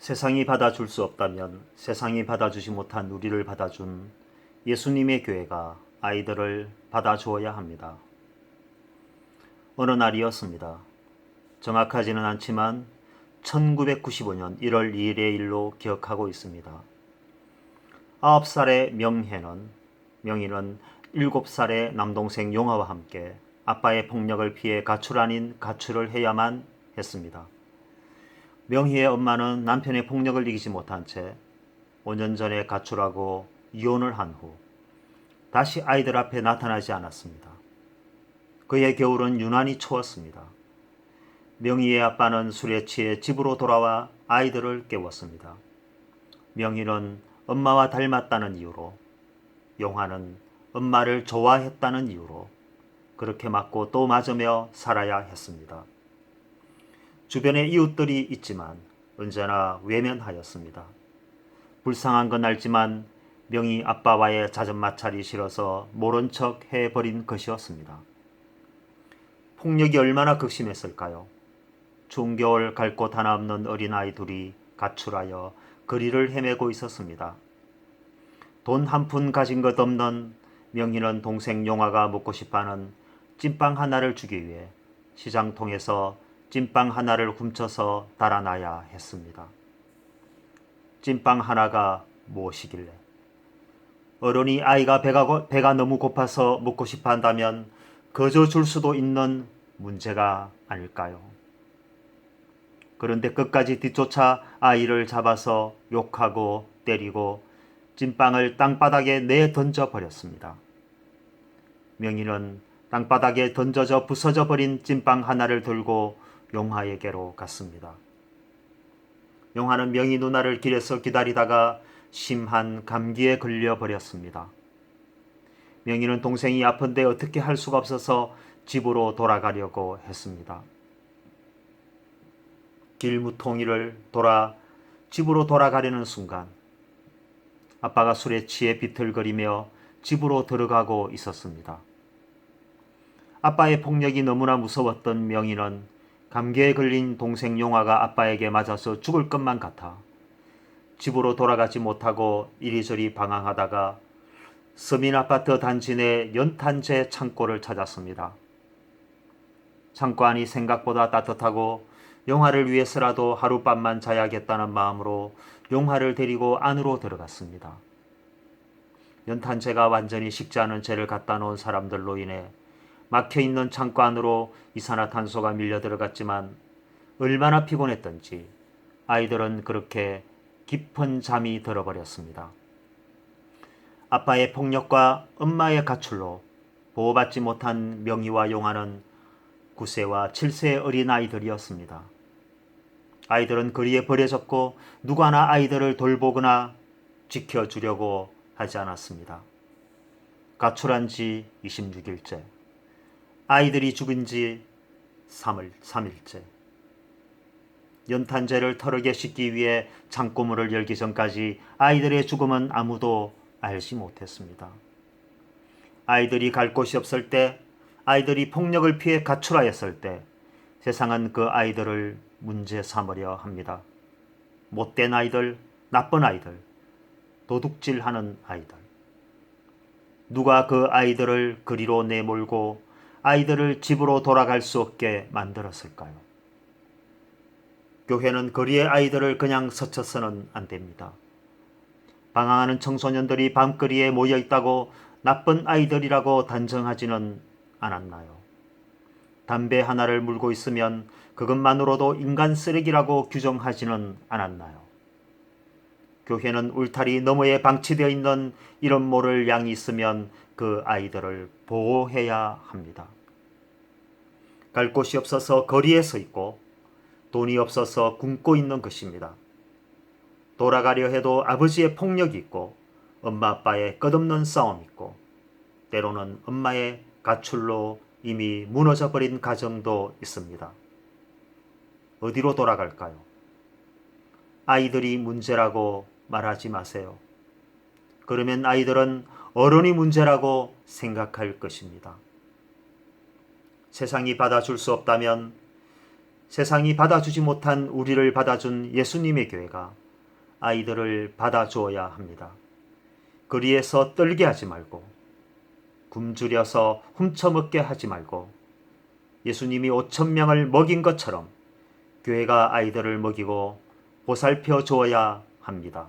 세상이 받아줄 수 없다면 세상이 받아주지 못한 우리를 받아준 예수님의 교회가 아이들을 받아주어야 합니다. 어느 날이었습니다. 정확하지는 않지만 1995년 1월 2일의 일로 기억하고 있습니다. 9살의 명희는 7살의 남동생 용화와 함께 아빠의 폭력을 피해 가출 아닌 가출을 해야만 했습니다. 명희의 엄마는 남편의 폭력을 이기지 못한 채 5년 전에 가출하고 이혼을 한 후 다시 아이들 앞에 나타나지 않았습니다. 그의 겨울은 유난히 추웠습니다. 명희의 아빠는 술에 취해 집으로 돌아와 아이들을 깨웠습니다. 명희는 엄마와 닮았다는 이유로, 용화는 엄마를 좋아했다는 이유로 그렇게 맞고 또 맞으며 살아야 했습니다. 주변에 이웃들이 있지만 언제나 외면하였습니다. 불쌍한 건 알지만 명희 아빠와의 잦은 마찰이 싫어서 모른 척 해버린 것이었습니다. 폭력이 얼마나 극심했을까요? 추운 겨울 갈 곳 하나 없는 어린아이 둘이 가출하여 거리를 헤매고 있었습니다. 돈 한 푼 가진 것 없는 명희는 동생 용화가 먹고 싶어하는 찐빵 하나를 주기 위해 시장통에서 찐빵 하나를 훔쳐서 달아나야 했습니다. 찐빵 하나가 무엇이길래? 어른이 아이가 배가 너무 고파서 먹고 싶어 한다면 거저 줄 수도 있는 문제가 아닐까요? 그런데 끝까지 뒤쫓아 아이를 잡아서 욕하고 때리고 찐빵을 땅바닥에 내던져 버렸습니다. 명희는 땅바닥에 던져져 부서져 버린 찐빵 하나를 들고 용화에게로 갔습니다. 용화는 명희 누나를 길에서 기다리다가 심한 감기에 걸려 버렸습니다. 명희는 동생이 아픈데 어떻게 할 수가 없어서 집으로 돌아가려고 했습니다. 길무통이를 돌아 집으로 돌아가려는 순간 아빠가 술에 취해 비틀거리며 집으로 들어가고 있었습니다. 아빠의 폭력이 너무나 무서웠던 명희는 감기에 걸린 동생 용화가 아빠에게 맞아서 죽을 것만 같아 집으로 돌아가지 못하고 이리저리 방황하다가 서민아파트 단지 내 연탄재 창고를 찾았습니다. 창고 안이 생각보다 따뜻하고 용화를 위해서라도 하룻밤만 자야겠다는 마음으로 용화를 데리고 안으로 들어갔습니다. 연탄재가 완전히 식지 않은 재를 갖다 놓은 사람들로 인해 막혀있는 창고 안으로 이산화탄소가 밀려 들어갔지만 얼마나 피곤했던지 아이들은 그렇게 깊은 잠이 들어버렸습니다. 아빠의 폭력과 엄마의 가출로 보호받지 못한 명희와 용화는 9세와 7세의 어린아이들이었습니다. 아이들은 거리에 버려졌고 누구나 아이들을 돌보거나 지켜주려고 하지 않았습니다. 가출한 지 26일째, 아이들이 죽은 지 3일째. 연탄재를 털어게 씻기 위해 창고문을 열기 전까지 아이들의 죽음은 아무도 알지 못했습니다. 아이들이 갈 곳이 없을 때, 아이들이 폭력을 피해 가출하였을 때 세상은 그 아이들을 문제 삼으려 합니다. 못된 아이들, 나쁜 아이들, 도둑질하는 아이들. 누가 그 아이들을 그리로 내몰고 아이들을 집으로 돌아갈 수 없게 만들었을까요? 교회는 거리의 아이들을 그냥 스쳐서는 안 됩니다. 방황하는 청소년들이 밤거리에 모여 있다고 나쁜 아이들이라고 단정하지는 않았나요? 담배 하나를 물고 있으면 그것만으로도 인간 쓰레기라고 규정하지는 않았나요? 교회는 울타리 너머에 방치되어 있는 이름 모를 양이 있으면 그 아이들을 보호해야 합니다. 갈 곳이 없어서 거리에 서 있고 돈이 없어서 굶고 있는 것입니다. 돌아가려 해도 아버지의 폭력이 있고 엄마 아빠의 끝없는 싸움이 있고 때로는 엄마의 가출로 이미 무너져 버린 가정도 있습니다. 어디로 돌아갈까요? 아이들이 문제라고 말하지 마세요. 그러면 아이들은 어른이 문제라고 생각할 것입니다. 세상이 받아줄 수 없다면 세상이 받아주지 못한 우리를 받아준 예수님의 교회가 아이들을 받아주어야 합니다. 거리에서 떨게 하지 말고, 굶주려서 훔쳐먹게 하지 말고, 예수님이 5,000명을 먹인 것처럼 교회가 아이들을 먹이고 보살펴 주어야 합니다.